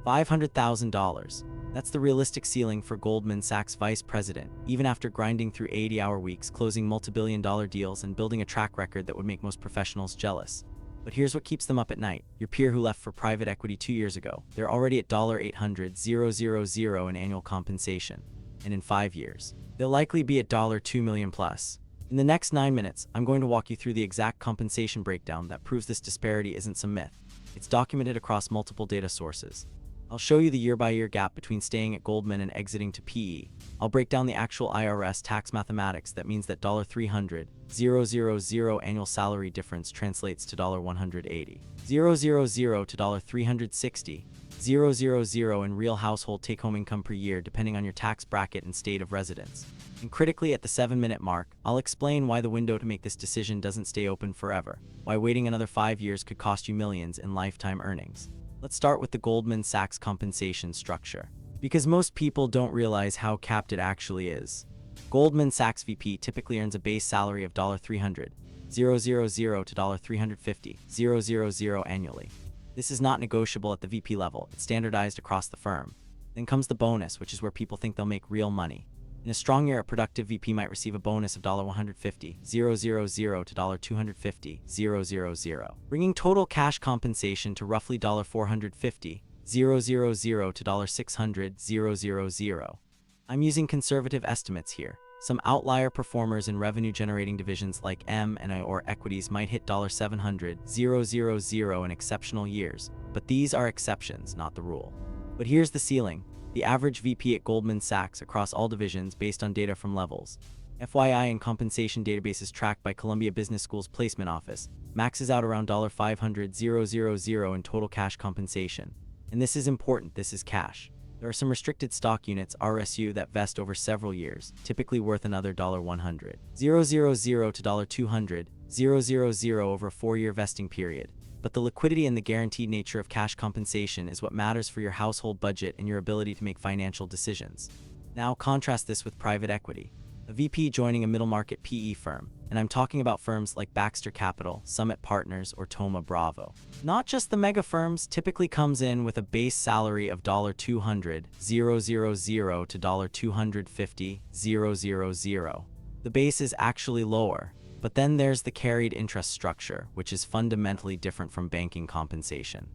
$500,000. That's the realistic ceiling for Goldman Sachs vice president, even after grinding through 80-hour weeks, closing multi-billion-dollar deals, and building a track record that would make most professionals jealous. But here's what keeps them up at night. Your peer who left for private equity 2 years ago, they're already at $800,000 in annual compensation. And in 5 years, they'll likely be at $2 million plus. In the next 9 minutes, I'm going to walk you through the exact compensation breakdown that proves this disparity isn't some myth. It's documented across multiple data sources. I'll show you the year-by-year gap between staying at Goldman and exiting to PE. I'll break down the actual IRS tax mathematics that means that $300,000 annual salary difference translates to $180,000 to $360,000 in real household take-home income per year depending on your tax bracket and state of residence. And critically, at the 7-minute mark, I'll explain why the window to make this decision doesn't stay open forever, why waiting another 5 years could cost you millions in lifetime earnings. Let's start with the Goldman Sachs compensation structure, because most people don't realize how capped it actually is. Goldman Sachs VP typically earns a base salary of $300,000 to $350,000 annually. This is not negotiable at the VP level, it's standardized across the firm. Then comes the bonus, which is where people think they'll make real money. In a strong year, a productive VP might receive a bonus of $150,000 to $250,000, bringing total cash compensation to roughly $450,000 to $600,000. I'm using conservative estimates here. Some outlier performers in revenue-generating divisions like M&A or equities might hit $700,000 in exceptional years, but these are exceptions, not the rule. But here's the ceiling. The average VP at Goldman Sachs across all divisions based on data from levels.fyi and compensation databases tracked by Columbia Business School's placement office maxes out around $500,000 in total cash compensation. And this is important, this is cash. There are some restricted stock units, RSU, that vest over several years, typically worth another $100,000 to $200,000 over a 4-year vesting period. But the liquidity and the guaranteed nature of cash compensation is what matters for your household budget and your ability to make financial decisions. Now contrast this with private equity. A VP joining a middle-market PE firm, and I'm talking about firms like Baxter Capital, Summit Partners, or Thoma Bravo. Not just the mega firms, typically comes in with a base salary of $200,000 to $250,000. The base is actually lower. But then there's the carried interest structure, which is fundamentally different from banking compensation.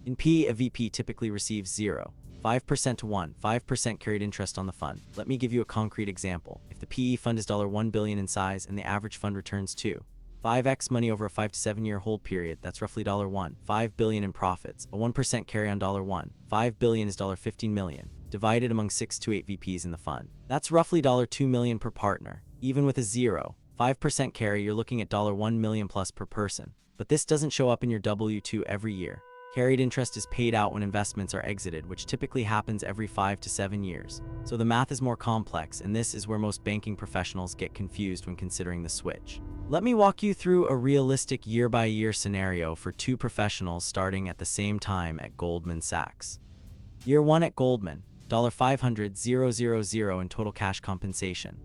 In PE, a VP typically receives 0.5% to 1.5% carried interest on the fund. Let me give you a concrete example. If the PE fund is $1 billion in size and the average fund returns 2.5x money over a 5 to 7 year hold period, that's roughly $1.5 billion in profits. A 1% carry on $1.5 billion is $15 million, divided among 6 to 8 VPs in the fund. That's roughly $2 million per partner. Even with a 0.5% carry, you're looking at $1 million plus per person. But this doesn't show up in your W-2 every year. Carried interest is paid out when investments are exited, which typically happens every 5 to 7 years. So the math is more complex, and this is where most banking professionals get confused when considering the switch. Let me walk you through a realistic year-by-year scenario for 2 professionals starting at the same time at Goldman Sachs. Year 1 at Goldman, $500,000 in total cash compensation.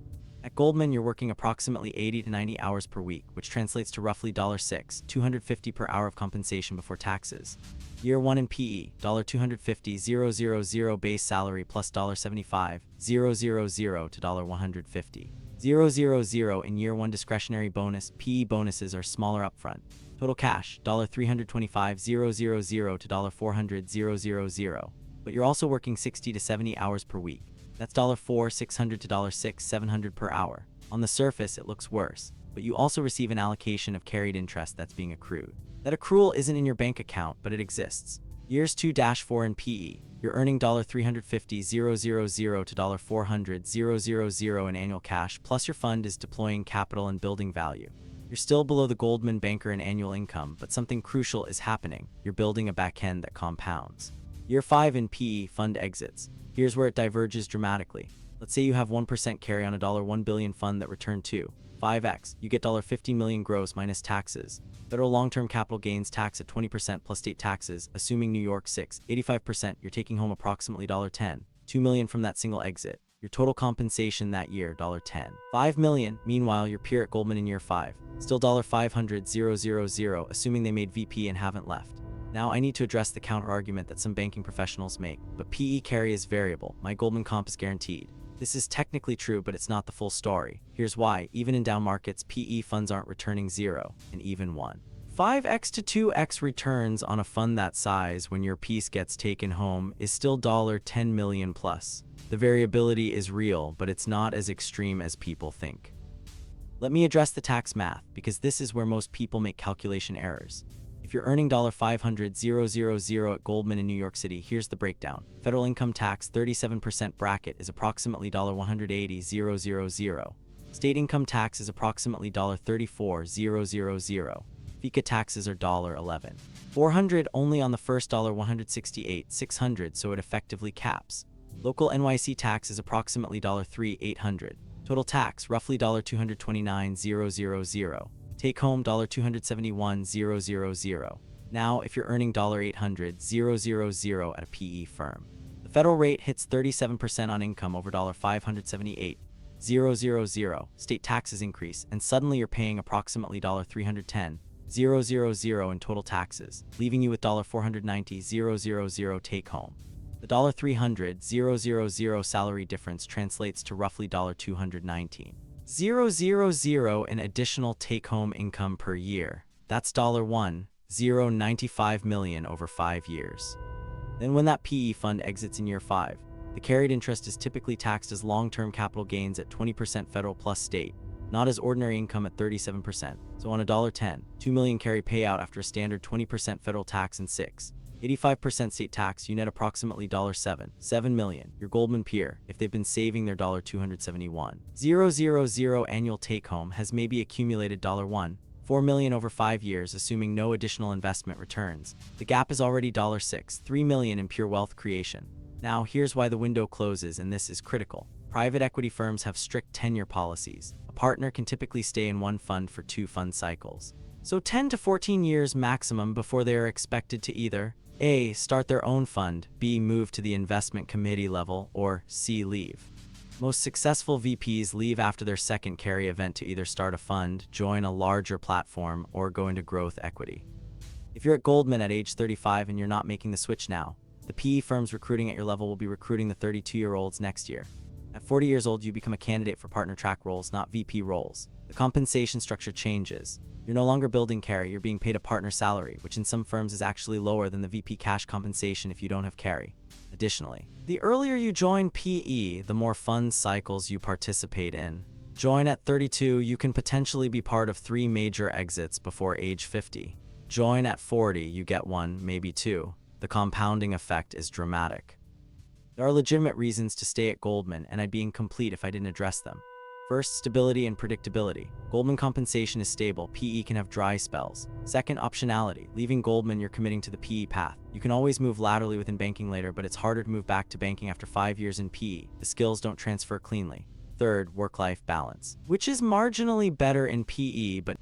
At Goldman, you're working approximately 80 to 90 hours per week, which translates to roughly $250 per hour of compensation before taxes. Year 1 in PE, $250,000 base salary plus $75,000 to $150,000 in year 1 discretionary bonus. PE bonuses are smaller upfront. Total cash, $325,000 to $400,000. But you're also working 60 to 70 hours per week. That's $4,600 to $6,700 per hour. On the surface, it looks worse, but you also receive an allocation of carried interest that's being accrued. That accrual isn't in your bank account, but it exists. Years 2-4 in PE, you're earning $350,000 to $400,000 in annual cash, plus your fund is deploying capital and building value. You're still below the Goldman banker in annual income, but something crucial is happening. You're building a back end that compounds. Year 5 in PE, fund exits. Here's where it diverges dramatically. Let's say you have 1% carry on a $1 billion fund that returned 2.5x. You get $15 million gross minus taxes. Federal long-term capital gains tax at 20% plus state taxes, assuming New York 85%, you're taking home approximately $2 million from that single exit. Your total compensation that year, $5 million. Meanwhile, your peer at Goldman in year 5, still $500,000, assuming they made VP and haven't left. Now I need to address the counter-argument that some banking professionals make, but PE carry is variable, my Goldman comp is guaranteed. This is technically true, but it's not the full story. Here's why. Even in down markets, PE funds aren't returning 0, and even 1. 5x to 2x returns on a fund that size when your piece gets taken home is still $10 million plus. The variability is real, but it's not as extreme as people think. Let me address the tax math, because this is where most people make calculation errors. If you're earning $500,000 at Goldman in New York City, here's the breakdown. Federal income tax 37% bracket is approximately $180,000. State income tax is approximately $34,000. FICA taxes are $11,400 only on the first $168,600, so it effectively caps. Local NYC tax is approximately $3,800. Total tax roughly $229,000. Take home $271,000. Now, if you're earning $800,000 at a PE firm, the federal rate hits 37% on income over $578,000. State taxes increase, and suddenly you're paying approximately $310,000 in total taxes, leaving you with $490,000 take home. The $300,000 salary difference translates to roughly $219,000 in additional take-home income per year. That's $1,095 million over 5 years. Then when that PE fund exits in year 5, the carried interest is typically taxed as long-term capital gains at 20% federal plus state, not as ordinary income at 37%. So on a $10, $2 million carry payout after a standard 20% federal tax and 85% state tax, you net approximately $7 million. Your Goldman peer, if they've been saving their $271,000 annual take-home, has maybe accumulated $4 million over 5 years, assuming no additional investment returns. The gap is already $3 million in pure wealth creation. Now, here's why the window closes, and this is critical. Private equity firms have strict tenure policies. A partner can typically stay in one fund for 2 fund cycles. So 10 to 14 years maximum before they are expected to either A. Start their own fund, B. Move to the investment committee level, or C. Leave. Most successful VPs leave after their second carry event to either start a fund, join a larger platform, or go into growth equity. If you're at Goldman at age 35 and you're not making the switch now, the PE firms recruiting at your level will be recruiting the 32-year-olds next year. At 40 years old, you become a candidate for partner track roles, not VP roles. The compensation structure changes. You're no longer building carry, you're being paid a partner salary, which in some firms is actually lower than the VP cash compensation if you don't have carry. Additionally, the earlier you join PE, the more fund cycles you participate in. Join at 32, you can potentially be part of 3 major exits before age 50. Join at 40, you get 1, maybe 2. The compounding effect is dramatic. There are legitimate reasons to stay at Goldman, and I'd be incomplete if I didn't address them. First, stability and predictability. Goldman compensation is stable, PE can have dry spells. Second, optionality. Leaving Goldman, you're committing to the PE path. You can always move laterally within banking later, but it's harder to move back to banking after 5 years in PE. The skills don't transfer cleanly. Third, work-life balance, which is marginally better in PE, but